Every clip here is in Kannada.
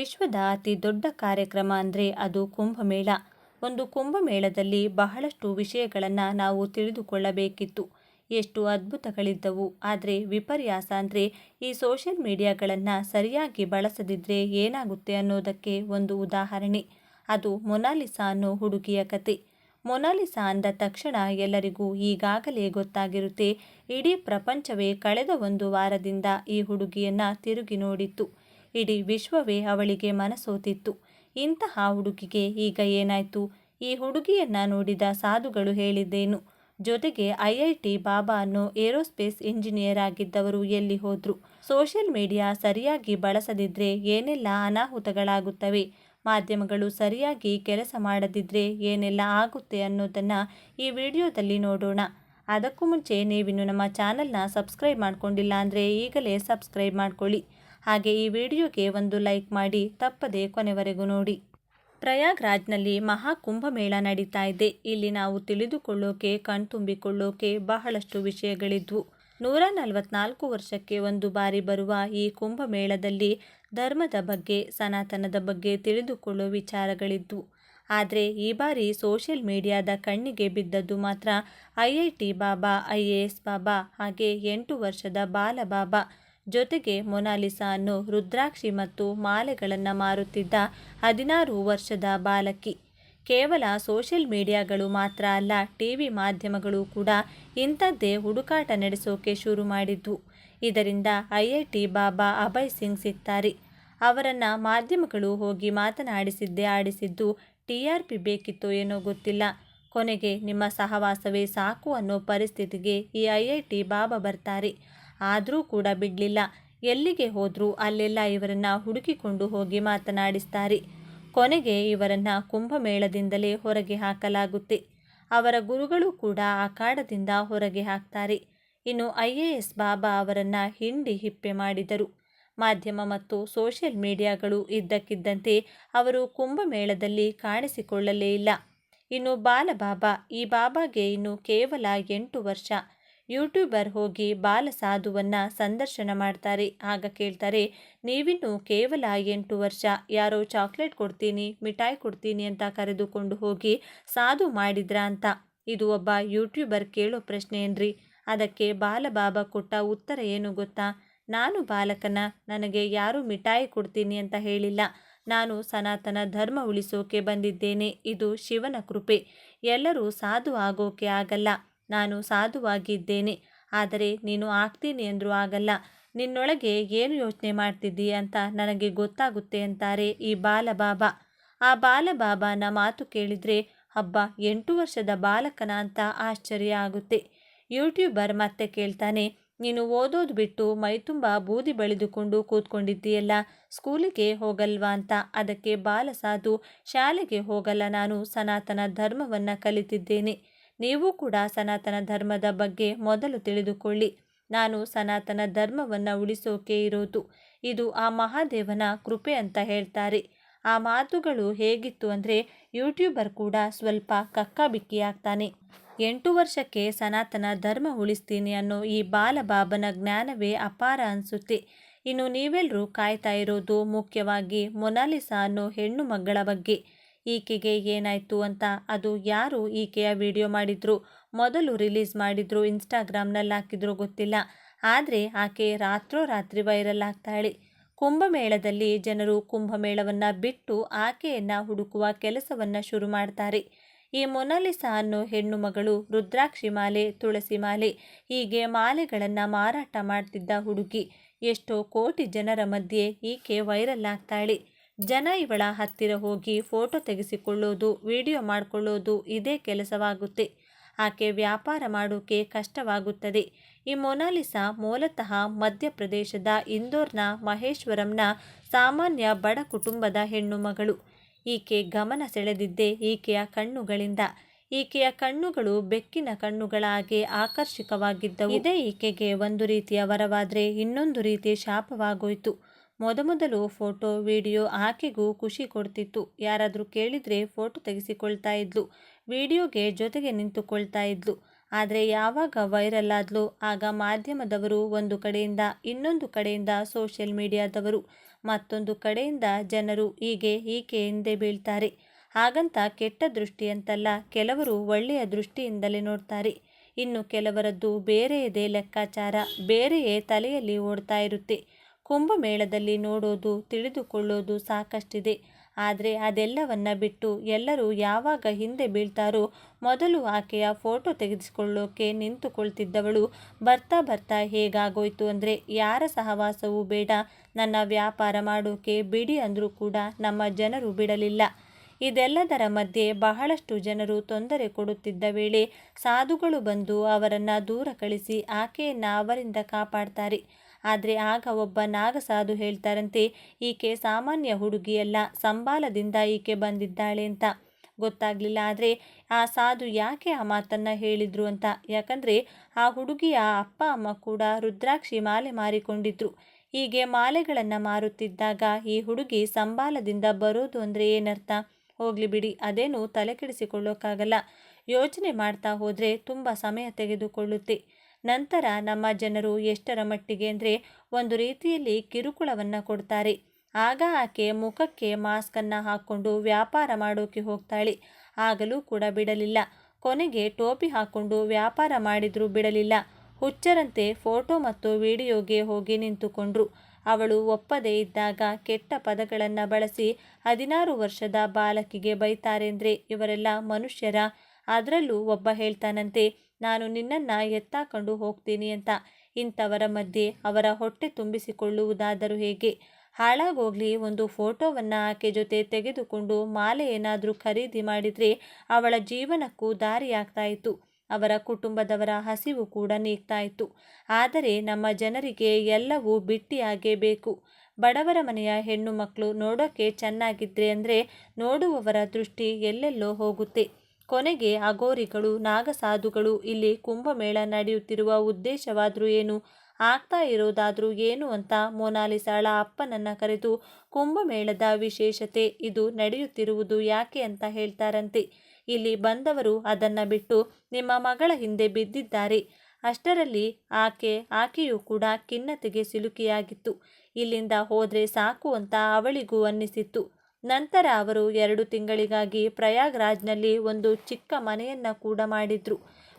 ವಿಶ್ವದ ಅತಿ ದೊಡ್ಡ ಕಾರ್ಯಕ್ರಮ ಅಂದರೆ ಅದು ಕುಂಭಮೇಳ. ಒಂದು ಕುಂಭಮೇಳದಲ್ಲಿ ಬಹಳಷ್ಟು ವಿಷಯಗಳನ್ನು ನಾವು ತಿಳಿದುಕೊಳ್ಳಬೇಕಿತ್ತು. ಎಷ್ಟು ಅದ್ಭುತಗಳಿದ್ದವು. ಆದರೆ ವಿಪರ್ಯಾಸ ಅಂದರೆ ಈ ಸೋಷಿಯಲ್ ಮೀಡಿಯಾಗಳನ್ನು ಸರಿಯಾಗಿ ಬಳಸದಿದ್ದರೆ ಏನಾಗುತ್ತೆ ಅನ್ನೋದಕ್ಕೆ ಒಂದು ಉದಾಹರಣೆ. ಅದು ಮೊನಾಲಿಸಾ ಅನ್ನೋ ಹುಡುಗಿಯ ಕತೆ. ಮೊನಾಲಿಸಾ ಅಂದ ತಕ್ಷಣ ಎಲ್ಲರಿಗೂ ಈಗಾಗಲೇ ಗೊತ್ತಾಗಿರುತ್ತೆ. ಇಡೀ ಪ್ರಪಂಚವೇ ಕಳೆದ ಒಂದು ವಾರದಿಂದ ಈ ಹುಡುಗಿಯನ್ನು ತಿರುಗಿ ನೋಡಿತ್ತು. ಇಡೀ ವಿಶ್ವವೇ ಅವಳಿಗೆ ಮನಸೋತಿತ್ತು. ಇಂತಹ ಹುಡುಗಿಗೆ ಈಗ ಏನಾಯ್ತು? ಈ ಹುಡುಗಿಯನ್ನು ನೋಡಿದ ಸಾಧುಗಳು ಹೇಳಿದ್ದೇನು? ಜೊತೆಗೆ IIT ಬಾಬಾ ಅನ್ನೋ ಏರೋಸ್ಪೇಸ್ ಇಂಜಿನಿಯರ್ ಆಗಿದ್ದವರು ಎಲ್ಲಿ ಹೋದ್ರು? ಸೋಷಿಯಲ್ ಮೀಡಿಯಾ ಸರಿಯಾಗಿ ಬಳಸದಿದ್ದರೆ ಏನೆಲ್ಲ ಅನಾಹುತಗಳಾಗುತ್ತವೆ? ಮಾಧ್ಯಮಗಳು ಸರಿಯಾಗಿ ಕೆಲಸ ಮಾಡದಿದ್ದರೆ ಏನೆಲ್ಲ ಆಗುತ್ತೆ ಅನ್ನೋದನ್ನು ಈ ವಿಡಿಯೋದಲ್ಲಿ ನೋಡೋಣ. ಅದಕ್ಕೂ ಮುಂಚೆ ನೀವಿನ್ನು ನಮ್ಮ ಚಾನಲ್ನ ಸಬ್ಸ್ಕ್ರೈಬ್ ಮಾಡ್ಕೊಂಡಿಲ್ಲ ಅಂದರೆ ಈಗಲೇ ಸಬ್ಸ್ಕ್ರೈಬ್ ಮಾಡ್ಕೊಳ್ಳಿ. ಹಾಗೆ ಈ ವಿಡಿಯೋಗೆ ಒಂದು ಲೈಕ್ ಮಾಡಿ ತಪ್ಪದೆ ಕೊನೆವರೆಗೂ ನೋಡಿ. ಪ್ರಯಾಗ್ರಾಜ್ನಲ್ಲಿ ಮಹಾಕುಂಭಮೇಳ ನಡೀತಾ ಇದೆ. ಇಲ್ಲಿ ನಾವು ತಿಳಿದುಕೊಳ್ಳೋಕೆ ಕಣ್ತುಂಬಿಕೊಳ್ಳೋಕೆ ಬಹಳಷ್ಟು ವಿಷಯಗಳಿದ್ವು. 144 ವರ್ಷಕ್ಕೆ ಒಂದು ಬಾರಿ ಬರುವ ಈ ಕುಂಭಮೇಳದಲ್ಲಿ ಧರ್ಮದ ಬಗ್ಗೆ, ಸನಾತನದ ಬಗ್ಗೆ ತಿಳಿದುಕೊಳ್ಳೋ ವಿಚಾರಗಳಿದ್ವು. ಆದರೆ ಈ ಬಾರಿ ಸೋಷಿಯಲ್ ಮೀಡಿಯಾದ ಕಣ್ಣಿಗೆ ಬಿದ್ದದ್ದು ಮಾತ್ರ IIT ಬಾಬಾ, IAS ಬಾಬಾ, ಹಾಗೆ 8 ವರ್ಷದ ಬಾಲ ಬಾಬಾ, ಜೊತೆಗೆ ಮೊನಾಲಿಸಾ ಅನ್ನೋ ರುದ್ರಾಕ್ಷಿ ಮತ್ತು ಮಾಲೆಗಳನ್ನು ಮಾರುತ್ತಿದ್ದ 16 ವರ್ಷದ ಬಾಲಕಿ. ಕೇವಲ ಸೋಷಿಯಲ್ ಮೀಡಿಯಾಗಳು ಮಾತ್ರ ಅಲ್ಲ, TV ಮಾಧ್ಯಮಗಳು ಕೂಡ ಇಂಥದ್ದೇ ಹುಡುಕಾಟ ನಡೆಸೋಕೆ ಶುರು ಮಾಡಿದ್ವು. ಇದರಿಂದ IIT ಬಾಬಾ ಅಭಯ್ ಸಿಂಗ್ ಸಿಗ್ತಾರೆ. ಅವರನ್ನು ಮಾಧ್ಯಮಗಳು ಹೋಗಿ ಮಾತನಾಡಿಸಿದ್ದೇ ಆಡಿಸಿದ್ದು. TRP ಬೇಕಿತ್ತೋ ಏನೋ ಗೊತ್ತಿಲ್ಲ. ಕೊನೆಗೆ ನಿಮ್ಮ ಸಹವಾಸವೇ ಸಾಕು ಅನ್ನೋ ಪರಿಸ್ಥಿತಿಗೆ ಈ IIT ಬಾಬಾ ಬರ್ತಾರೆ. ಆದರೂ ಕೂಡ ಬಿಡಲಿಲ್ಲ. ಎಲ್ಲಿಗೆ ಹೋದರೂ ಅಲ್ಲೆಲ್ಲ ಇವರನ್ನು ಹುಡುಕಿಕೊಂಡು ಹೋಗಿ ಮಾತನಾಡಿಸ್ತಾರೆ. ಕೊನೆಗೆ ಇವರನ್ನು ಕುಂಭಮೇಳದಿಂದಲೇ ಹೊರಗೆ ಹಾಕಲಾಗುತ್ತೆ. ಅವರ ಗುರುಗಳು ಕೂಡ ಅಖಾಡದಿಂದ ಹೊರಗೆ ಹಾಕ್ತಾರೆ. ಇನ್ನು IAS ಬಾಬಾ ಅವರನ್ನು ಹಿಂಡಿ ಹಿಪ್ಪೆ ಮಾಡಿದರು. ಮಾಧ್ಯಮ ಮತ್ತು ಸೋಷಿಯಲ್ ಮೀಡಿಯಾಗಳು ಇದ್ದಕ್ಕಿದ್ದಂತೆ ಅವರು ಕುಂಭಮೇಳದಲ್ಲಿ ಕಾಣಿಸಿಕೊಳ್ಳಲೇ ಇಲ್ಲ. ಇನ್ನು ಬಾಲಬಾಬಾ, ಈ ಬಾಬಾಗೆ ಇನ್ನು ಕೇವಲ 8 ವರ್ಷ. ಯೂಟ್ಯೂಬರ್ ಹೋಗಿ ಬಾಲ ಸಾಧುವನ್ನು ಸಂದರ್ಶನ ಮಾಡ್ತಾರೆ. ಆಗ ಕೇಳ್ತಾರೆ, ನೀವಿನ್ನು ಕೇವಲ 8 ವರ್ಷ, ಯಾರೋ ಚಾಕ್ಲೇಟ್ ಕೊಡ್ತೀನಿ, ಮಿಠಾಯಿ ಕೊಡ್ತೀನಿ ಅಂತ ಕರೆದುಕೊಂಡು ಹೋಗಿ ಸಾಧು ಮಾಡಿದ್ರಾ ಅಂತ. ಇದು ಒಬ್ಬ ಯೂಟ್ಯೂಬರ್ ಕೇಳೋ ಪ್ರಶ್ನೆ ಏನ್ರಿ? ಅದಕ್ಕೆ ಬಾಲಬಾಬಾ ಕೊಟ್ಟ ಉತ್ತರ ಏನು ಗೊತ್ತಾ? ನಾನು ಬಾಲಕನ, ನನಗೆ ಯಾರೂ ಮಿಠಾಯಿ ಕೊಡ್ತೀನಿ ಅಂತ ಹೇಳಿಲ್ಲ. ನಾನು ಸನಾತನ ಧರ್ಮ ಉಳಿಸೋಕೆ ಬಂದಿದ್ದೇನೆ. ಇದು ಶಿವನ ಕೃಪೆ. ಎಲ್ಲರೂ ಸಾಧು ಆಗೋಕೆ ಆಗಲ್ಲ. ನಾನು ಸಾಧುವಾಗಿದ್ದೇನೆ. ಆದರೆ ನೀನು ಆಗ್ತೀನಿ ಅಂದರೂ ಆಗಲ್ಲ. ನಿನ್ನೊಳಗೆ ಏನು ಯೋಚನೆ ಮಾಡ್ತಿದ್ದೀಯ ಅಂತ ನನಗೆ ಗೊತ್ತಾಗುತ್ತೆ ಅಂತಾರೆ ಈ ಬಾಲಬಾಬಾ. ಆ ಬಾಲಬಾಬಾನ ಮಾತು ಕೇಳಿದರೆ ಹಬ್ಬ, 8 ವರ್ಷದ ಬಾಲಕನ ಅಂತ ಆಶ್ಚರ್ಯ ಆಗುತ್ತೆ. ಯೂಟ್ಯೂಬರ್ ಮತ್ತೆ ಕೇಳ್ತಾನೆ, ನೀನು ಓದೋದು ಬಿಟ್ಟು ಮೈತುಂಬ ಬೂದಿ ಬಳಿದುಕೊಂಡು ಕೂತ್ಕೊಂಡಿದ್ದೀಯಲ್ಲ, ಸ್ಕೂಲಿಗೆ ಹೋಗಲ್ವಾ ಅಂತ. ಅದಕ್ಕೆ ಬಾಲಸಾಧು, ಶಾಲೆಗೆ ಹೋಗಲ್ಲ, ನಾನು ಸನಾತನ ಧರ್ಮವನ್ನು ಕಲಿತಿದ್ದೇನೆ. ನೀವು ಕೂಡ ಸನಾತನ ಧರ್ಮದ ಬಗ್ಗೆ ಮೊದಲು ತಿಳಿದುಕೊಳ್ಳಿ. ನಾನು ಸನಾತನ ಧರ್ಮವನ್ನು ಉಳಿಸೋಕೆ ಇರೋದು. ಇದು ಆ ಮಹಾದೇವನ ಕೃಪೆ ಅಂತ ಹೇಳ್ತಾರೆ. ಆ ಮಾತುಗಳು ಹೇಗಿತ್ತು ಅಂದರೆ ಯೂಟ್ಯೂಬರ್ ಕೂಡ ಸ್ವಲ್ಪ ಕಕ್ಕಾಬಿಕ್ಕಿಯಾಗ್ತಾನೆ. 8 ವರ್ಷಕ್ಕೆ ಸನಾತನ ಧರ್ಮ ಉಳಿಸ್ತೀನಿ ಅನ್ನೋ ಈ ಬಾಲಬಾಬನ ಜ್ಞಾನವೇ ಅಪಾರ ಅನಿಸುತ್ತೆ. ಇನ್ನು ನೀವೆಲ್ಲರೂ ಕಾಯ್ತಾ ಇರೋದು ಮುಖ್ಯವಾಗಿ ಮೊನಾಲಿಸಾ ಅನ್ನೋ ಹೆಣ್ಣು ಮಗಳ ಬಗ್ಗೆ. ಈಕೆಗೆ ಏನಾಯಿತು ಅಂತ. ಅದು ಯಾರು ಈಕೆಯ ವಿಡಿಯೋ ಮಾಡಿದ್ರು, ಮೊದಲು ರಿಲೀಸ್ ಮಾಡಿದ್ರು, ಇನ್ಸ್ಟಾಗ್ರಾಮ್ನಲ್ಲಿ ಹಾಕಿದ್ರು ಗೊತ್ತಿಲ್ಲ. ಆದರೆ ಆಕೆ ರಾತ್ರೋರಾತ್ರಿ ವೈರಲ್ ಆಗ್ತಾಳೆ. ಕುಂಭಮೇಳದಲ್ಲಿ ಜನರು ಕುಂಭಮೇಳವನ್ನು ಬಿಟ್ಟು ಆಕೆಯನ್ನು ಹುಡುಕುವ ಕೆಲಸವನ್ನು ಶುರು ಮಾಡ್ತಾರೆ. ಈ ಮೊನಾಲಿಸಾ ಅನ್ನೋ ಹೆಣ್ಣು ಮಗಳು ರುದ್ರಾಕ್ಷಿ ಮಾಲೆ, ತುಳಸಿ ಮಾಲೆ, ಹೀಗೆ ಮಾಲೆಗಳನ್ನು ಮಾರಾಟ ಮಾಡ್ತಿದ್ದ ಹುಡುಗಿ. ಎಷ್ಟೋ ಕೋಟಿ ಜನರ ಮಧ್ಯೆ ಈಕೆ ವೈರಲ್ ಆಗ್ತಾಳೆ. ಜನ ಇವಳ ಹತ್ತಿರ ಹೋಗಿ ಫೋಟೋ ತೆಗೆಸಿಕೊಳ್ಳೋದು, ವಿಡಿಯೋ ಮಾಡಿಕೊಳ್ಳೋದು ಇದೇ ಕೆಲಸವಾಗುತ್ತೆ. ಆಕೆ ವ್ಯಾಪಾರ ಮಾಡೋಕೆ ಕಷ್ಟವಾಗುತ್ತದೆ. ಈ ಮೊನಾಲಿಸಾ ಮೂಲತಃ ಮಧ್ಯಪ್ರದೇಶದ ಇಂದೋರ್ನ ಮಹೇಶ್ವರಂನ ಸಾಮಾನ್ಯ ಬಡ ಕುಟುಂಬದ ಹೆಣ್ಣು ಮಗಳು. ಈಕೆ ಗಮನ ಸೆಳೆದಿದ್ದೇ ಈಕೆಯ ಕಣ್ಣುಗಳಿಂದ. ಈಕೆಯ ಕಣ್ಣುಗಳು ಬೆಕ್ಕಿನ ಕಣ್ಣುಗಳ ಹಾಗೆ ಆಕರ್ಷಕವಾಗಿದ್ದವು. ಇದೇ ಈಕೆಗೆ ಒಂದು ರೀತಿಯ ವರವಾದರೆ ಇನ್ನೊಂದು ರೀತಿ ಶಾಪವಾಗೋಯ್ತು. ಮೊದಮೊದಲು ಫೋಟೋ, ವಿಡಿಯೋ ಆಕೆಗೂ ಖುಷಿ ಕೊಡ್ತಿತ್ತು. ಯಾರಾದರೂ ಕೇಳಿದರೆ ಫೋಟೋ ತೆಗೆಸಿಕೊಳ್ತಾ ಇದ್ಲು, ವಿಡಿಯೋಗೆ ಜೊತೆಗೆ ನಿಂತುಕೊಳ್ತಾ ಇದ್ಲು. ಆದರೆ ಯಾವಾಗ ವೈರಲ್ ಆದ್ಲೋ ಆಗ ಮಾಧ್ಯಮದವರು ಒಂದು ಕಡೆಯಿಂದ, ಇನ್ನೊಂದು ಕಡೆಯಿಂದ ಸೋಷಿಯಲ್ ಮೀಡಿಯಾದವರು, ಮತ್ತೊಂದು ಕಡೆಯಿಂದ ಜನರು ಹೀಗೆ ಈಕೆ ಹಿಂದೆ ಬೀಳ್ತಾರೆ. ಹಾಗಂತ ಕೆಟ್ಟ ದೃಷ್ಟಿ ಅಂತಲ್ಲ, ಕೆಲವರು ಒಳ್ಳೆಯ ದೃಷ್ಟಿಯಿಂದಲೇ ನೋಡ್ತಾರೆ. ಇನ್ನು ಕೆಲವರದ್ದು ಬೇರೆಯದೇ ಲೆಕ್ಕಾಚಾರ, ಬೇರೆಯೇ ತಲೆಯಲ್ಲಿ ಓಡ್ತಾ ಇರುತ್ತೆ. ಕುಂಭಮೇಳದಲ್ಲಿ ನೋಡೋದು, ತಿಳಿದುಕೊಳ್ಳೋದು ಸಾಕಷ್ಟಿದೆ. ಆದರೆ ಅದೆಲ್ಲವನ್ನ ಬಿಟ್ಟು ಎಲ್ಲರೂ ಯಾವಾಗ ಹಿಂದೆ ಬೀಳ್ತಾರೋ, ಮೊದಲು ಆಕೆಯ ಫೋಟೋ ತೆಗೆಸಿಕೊಳ್ಳೋಕೆ ನಿಂತುಕೊಳ್ತಿದ್ದವಳು ಬರ್ತಾ ಬರ್ತಾ ಹೇಗಾಗೋಯ್ತು ಅಂದರೆ, ಯಾರ ಸಹವಾಸವೂ ಬೇಡ, ನನ್ನ ವ್ಯಾಪಾರ ಮಾಡೋಕೆ ಬಿಡಿ ಅಂದರೂ ಕೂಡ ನಮ್ಮ ಜನರು ಬಿಡಲಿಲ್ಲ. ಇದೆಲ್ಲದರ ಮಧ್ಯೆ ಬಹಳಷ್ಟು ಜನರು ತೊಂದರೆ ಕೊಡುತ್ತಿದ್ದ ವೇಳೆ ಸಾಧುಗಳು ಬಂದು ಅವರನ್ನು ದೂರ ಕಳಿಸಿ ಆಕೆಯನ್ನು ಅವರಿಂದ ಕಾಪಾಡ್ತಾರೆ. ಆದರೆ ಆಗ ಒಬ್ಬ ನಾಗಸಾಧು ಹೇಳ್ತಾರಂತೆ, ಈಕೆ ಸಾಮಾನ್ಯ ಹುಡುಗಿಯಲ್ಲ, ಸಂಬಾಲದಿಂದ ಈಕೆ ಬಂದಿದ್ದಾಳೆ ಅಂತ. ಗೊತ್ತಾಗಲಿಲ್ಲ. ಆದರೆ ಆ ಸಾಧು ಯಾಕೆ ಆ ಮಾತನ್ನು ಹೇಳಿದ್ರು ಅಂತ. ಯಾಕಂದರೆ ಆ ಹುಡುಗಿಯ ಅಪ್ಪ ಅಮ್ಮ ಕೂಡ ರುದ್ರಾಕ್ಷಿ ಮಾಲೆ ಮಾರಿಕೊಂಡಿದ್ರು. ಹೀಗೆ ಮಾಲೆಗಳನ್ನು ಮಾರುತ್ತಿದ್ದಾಗ ಈ ಹುಡುಗಿ ಸಂಬಾಲದಿಂದ ಬರೋದು ಅಂದರೆ ಏನರ್ಥ? ಹೋಗಲಿ ಬಿಡಿ, ಅದೇನು ತಲೆ ಕೆಡಿಸಿಕೊಳ್ಳೋಕ್ಕಾಗಲ್ಲ. ಯೋಚನೆ ಮಾಡ್ತಾ ಹೋದರೆ ತುಂಬ ಸಮಯ ತೆಗೆದುಕೊಳ್ಳುತ್ತೆ. ನಂತರ ನಮ್ಮ ಜನರು ಎಷ್ಟರ ಮಟ್ಟಿಗೆ ಅಂದರೆ ಒಂದು ರೀತಿಯಲ್ಲಿ ಕಿರುಕುಳವನ್ನು ಕೊಡ್ತಾರೆ. ಆಗ ಆಕೆ ಮುಖಕ್ಕೆ ಮಾಸ್ಕನ್ನು ಹಾಕ್ಕೊಂಡು ವ್ಯಾಪಾರ ಮಾಡೋಕೆ ಹೋಗ್ತಾಳೆ. ಆಗಲೂ ಕೂಡ ಬಿಡಲಿಲ್ಲ. ಕೊನೆಗೆ ಟೋಪಿ ಹಾಕ್ಕೊಂಡು ವ್ಯಾಪಾರ ಮಾಡಿದರೂ ಬಿಡಲಿಲ್ಲ. ಹುಚ್ಚರಂತೆ ಫೋಟೋ ಮತ್ತು ವಿಡಿಯೋಗೆ ಹೋಗಿ ನಿಂತುಕೊಂಡ್ರು. ಅವಳು ಒಪ್ಪದೇ ಇದ್ದಾಗ ಕೆಟ್ಟ ಪದಗಳನ್ನು ಬಳಸಿ 16 ವರ್ಷದ ಬಾಲಕಿಗೆ ಬೈತಾರೆ ಅಂದರೆ ಇವರೆಲ್ಲ ಮನುಷ್ಯರ? ಅದರಲ್ಲೂ ಒಬ್ಬ ಹೇಳ್ತಾನಂತೆ, ನಾನು ನಿನ್ನನ್ನು ಎತ್ತಾಕೊಂಡು ಹೋಗ್ತೀನಿ ಅಂತ. ಇಂಥವರ ಮಧ್ಯೆ ಅವರ ಹೊಟ್ಟೆ ತುಂಬಿಸಿಕೊಳ್ಳುವುದಾದರೂ ಹೇಗೆ? ಹಾಳಾಗೋಗ್ಲಿ, ಒಂದು ಫೋಟೋವನ್ನು ಆಕೆ ಜೊತೆ ತೆಗೆದುಕೊಂಡು ಮಾಲೆ ಏನಾದರೂ ಖರೀದಿ ಮಾಡಿದರೆ ಅವಳ ಜೀವನಕ್ಕೂ ದಾರಿಯಾಗ್ತಾ ಇತ್ತು. ಅವರ ಕುಟುಂಬದವರ ಹಸಿವು ಕೂಡ ನೀಗ್ತಾ ಇತ್ತು. ಆದರೆ ನಮ್ಮ ಜನರಿಗೆ ಎಲ್ಲವೂ ಬಿಟ್ಟಿಯಾಗೇ ಬೇಕು. ಬಡವರ ಮನೆಯ ಹೆಣ್ಣು ಮಕ್ಕಳು ನೋಡೋಕೆ ಚೆನ್ನಾಗಿದ್ರೆ ಅಂದರೆ ನೋಡುವವರ ದೃಷ್ಟಿ ಎಲ್ಲೆಲ್ಲೋ ಹೋಗುತ್ತೆ. ಕೊನೆಗೆ ಅಘೋರಿಗಳು, ನಾಗಸಾಧುಗಳು ಇಲ್ಲಿ ಕುಂಭಮೇಳ ನಡೆಯುತ್ತಿರುವ ಉದ್ದೇಶವಾದರೂ ಏನು, ಆಗ್ತಾ ಇರೋದಾದರೂ ಏನು ಅಂತ ಮೊನಾಲಿಸಾಳ ಅಪ್ಪನನ್ನು ಕರೆದು ಕುಂಭಮೇಳದ ವಿಶೇಷತೆ, ಇದು ನಡೆಯುತ್ತಿರುವುದು ಯಾಕೆ ಅಂತ ಹೇಳ್ತಾರಂತೆ. ಇಲ್ಲಿ ಬಂದವರು ಅದನ್ನು ಬಿಟ್ಟು ನಿಮ್ಮ ಮಗಳ ಹಿಂದೆ ಬಿದ್ದಿದ್ದಾರೆ. ಅಷ್ಟರಲ್ಲಿ ಆಕೆಯೂ ಕೂಡ ಖಿನ್ನತೆಗೆ ಸಿಲುಕಿಯಾಗಿತ್ತು. ಇಲ್ಲಿಂದ ಹೋದರೆ ಸಾಕು ಅಂತ ಅವಳಿಗೂ ಅನ್ನಿಸಿತ್ತು. ನಂತರ ಅವರು 2 ತಿಂಗಳಿಗಾಗಿ ಪ್ರಯಾಗ್ರಾಜ್ನಲ್ಲಿ ಒಂದು ಚಿಕ್ಕ ಮನೆಯನ್ನು ಕೂಡ ಮಾಡಿದ್ರು.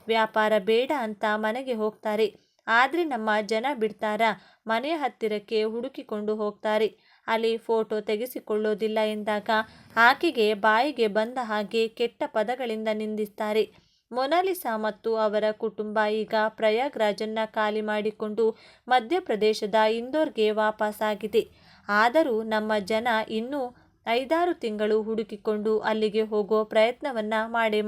ವ್ಯಾಪಾರ ಬೇಡ ಅಂತ ಮನೆಗೆ ಹೋಗ್ತಾರೆ. ಆದರೆ ನಮ್ಮ ಜನ ಬಿಡ್ತಾರಾ? ಮನೆಯ ಹತ್ತಿರಕ್ಕೆ ಹುಡುಕಿಕೊಂಡು ಹೋಗ್ತಾರೆ. ಅಲ್ಲಿ ಫೋಟೋ ತೆಗೆಸಿಕೊಳ್ಳೋದಿಲ್ಲ ಎಂದಾಗ ಆಕೆಗೆ ಬಾಯಿಗೆ ಬಂದ ಹಾಗೆ ಕೆಟ್ಟ ಪದಗಳಿಂದ ನಿಂದಿಸ್ತಾರೆ. ಮೊನಾಲಿಸಾ ಮತ್ತು ಅವರ ಕುಟುಂಬ ಈಗ ಪ್ರಯಾಗ್ರಾಜನ್ನು ಖಾಲಿ ಮಾಡಿಕೊಂಡು ಮಧ್ಯಪ್ರದೇಶದ ಇಂದೋರ್ಗೆ ವಾಪಸ್ಸಾಗಿದೆ. ಆದರೂ ನಮ್ಮ ಜನ ಇನ್ನೂ 5-6 ತಿಂಗಳು ಹುಡುಕಿಕೊಂಡು ಅಲ್ಲಿಗೆ ಹೋಗೋ ಪ್ರಯತ್ನವನ್ನು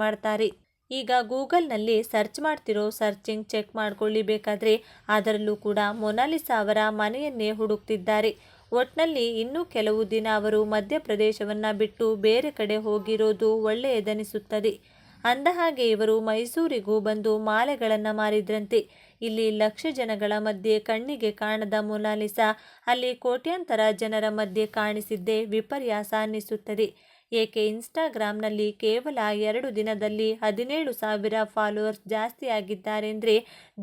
ಮಾಡ್ತಾರೆ. ಈಗ ಗೂಗಲ್ನಲ್ಲಿ ಸರ್ಚ್ ಮಾಡ್ತಿರೋ ಸರ್ಚಿಂಗ್ ಚೆಕ್ ಮಾಡ್ಕೊಳ್ಳಿ ಬೇಕಾದರೆ, ಅದರಲ್ಲೂ ಕೂಡ ಮೊನಾಲಿಸಾ ಅವರ ಮನೆಯನ್ನೇ ಹುಡುಕ್ತಿದ್ದಾರೆ. ಒಟ್ನಲ್ಲಿ ಇನ್ನೂ ಕೆಲವು ದಿನ ಅವರು ಮಧ್ಯಪ್ರದೇಶವನ್ನು ಬಿಟ್ಟು ಬೇರೆ ಕಡೆ ಹೋಗಿರೋದು ಒಳ್ಳೆಯದೆನಿಸುತ್ತದೆ. ಅಂದಹಾಗೆ ಇವರು ಮೈಸೂರಿಗೂ ಬಂದು ಮಾಲೆಗಳನ್ನು ಮಾರಿದ್ರಂತೆ. ಇಲ್ಲಿ ಲಕ್ಷ ಜನಗಳ ಮಧ್ಯೆ ಕಣ್ಣಿಗೆ ಕಾಣದ ಮೊನಾಲಿಸಾ ಅಲ್ಲಿ ಕೋಟ್ಯಾಂತರ ಜನರ ಮಧ್ಯೆ ಕಾಣಿಸಿದ್ದೇ ವಿಪರ್ಯಾಸ ಅನ್ನಿಸುತ್ತದೆ. ಏಕೆ ಇನ್ಸ್ಟಾಗ್ರಾಮ್ನಲ್ಲಿ ಕೇವಲ 2 ದಿನದಲ್ಲಿ 17,000 ಫಾಲೋವರ್ಸ್ ಜಾಸ್ತಿಯಾಗಿದ್ದಾರೆ ಅಂದರೆ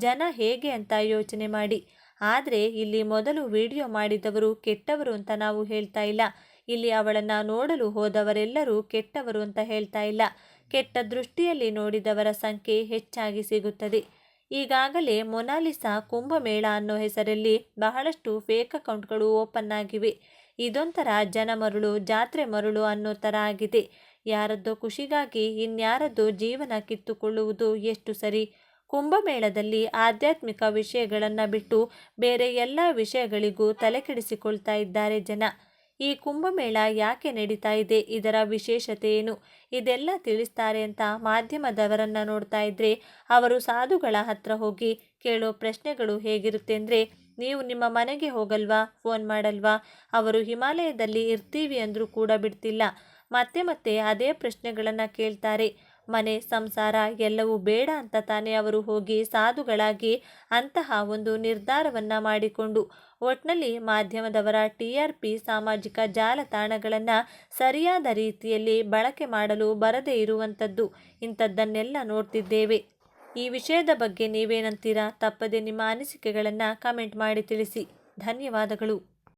ಜನ ಹೇಗೆ ಅಂತ ಯೋಚನೆ ಮಾಡಿ. ಆದರೆ ಇಲ್ಲಿ ಮೊದಲು ವಿಡಿಯೋ ಮಾಡಿದವರು ಕೆಟ್ಟವರು ಅಂತ ನಾವು ಹೇಳ್ತಾ ಇಲ್ಲ. ಇಲ್ಲಿ ಅವಳನ್ನು ನೋಡಲು ಹೋದವರೆಲ್ಲರೂ ಕೆಟ್ಟವರು ಅಂತ ಹೇಳ್ತಾ ಇಲ್ಲ. ಕೆಟ್ಟ ದೃಷ್ಟಿಯಲ್ಲಿ ನೋಡಿದವರ ಸಂಖ್ಯೆ ಹೆಚ್ಚಾಗಿ ಸಿಗುತ್ತದೆ. ಈಗಾಗಲೇ ಮೊನಾಲಿಸಾ ಕುಂಭಮೇಳ ಅನ್ನೋ ಹೆಸರಲ್ಲಿ ಬಹಳಷ್ಟು ಫೇಕ್ ಅಕೌಂಟ್ಗಳು ಓಪನ್ ಆಗಿವೆ. ಇದೊಂಥರ ಜನ ಮರುಳು, ಜಾತ್ರೆ ಮರುಳು ಅನ್ನೋ ಥರ ಆಗಿದೆ. ಯಾರದ್ದೋ ಖುಷಿಗಾಗಿ ಇನ್ಯಾರದ್ದೋ ಜೀವನ ಕಿತ್ತುಕೊಳ್ಳುವುದು ಎಷ್ಟು ಸರಿ? ಕುಂಭಮೇಳದಲ್ಲಿ ಆಧ್ಯಾತ್ಮಿಕ ವಿಷಯಗಳನ್ನು ಬಿಟ್ಟು ಬೇರೆ ಎಲ್ಲ ವಿಷಯಗಳಿಗೂ ತಲೆಕೆಡಿಸಿಕೊಳ್ತಾ ಇದ್ದಾರೆ ಜನ. ಈ ಕುಂಭಮೇಳ ಯಾಕೆ ನಡೀತಾ ಇದೆ, ಇದರ ವಿಶೇಷತೆ ಏನು, ಇದೆಲ್ಲ ತಿಳಿಸ್ತಾರೆ ಅಂತ ಮಾಧ್ಯಮದವರನ್ನು ನೋಡ್ತಾ ಇದ್ರೆ ಅವರು ಸಾಧುಗಳ ಹತ್ರ ಹೋಗಿ ಕೇಳೋ ಪ್ರಶ್ನೆಗಳು ಹೇಗಿರುತ್ತೆ ಅಂದರೆ, ನೀವು ನಿಮ್ಮ ಮನೆಗೆ ಹೋಗಲ್ವಾ, ಫೋನ್ ಮಾಡಲ್ವಾ, ಅವರು ಹಿಮಾಲಯದಲ್ಲಿ ಇರ್ತೀವಿ ಅಂದರೂ ಕೂಡ ಬಿಡ್ತಿಲ್ಲ. ಮತ್ತೆ ಅದೇ ಪ್ರಶ್ನೆಗಳನ್ನು ಕೇಳ್ತಾರೆ. ಮನೆ ಸಂಸಾರ ಎಲ್ಲವೂ ಬೇಡ ಅಂತ ತಾನೇ ಅವರು ಹೋಗಿ ಸಾಧುಗಳಾಗಿ ಅಂತಹ ಒಂದು ನಿರ್ಧಾರವನ್ನು ಮಾಡಿಕೊಂಡು. ಒಟ್ನಲ್ಲಿ ಮಾಧ್ಯಮದವರ TRP, ಸಾಮಾಜಿಕ ಜಾಲತಾಣಗಳನ್ನು ಸರಿಯಾದ ರೀತಿಯಲ್ಲಿ ಬಳಕೆ ಮಾಡಲು ಬರದೇ ಇರುವಂಥದ್ದು, ಇಂಥದ್ದನ್ನೆಲ್ಲ ನೋಡ್ತಿದ್ದೇವೆ. ಈ ವಿಷಯದ ಬಗ್ಗೆ ನೀವೇನಂತೀರಾ? ತಪ್ಪದೆ ನಿಮ್ಮ ಅನಿಸಿಕೆಗಳನ್ನು ಕಮೆಂಟ್ ಮಾಡಿ ತಿಳಿಸಿ. ಧನ್ಯವಾದಗಳು.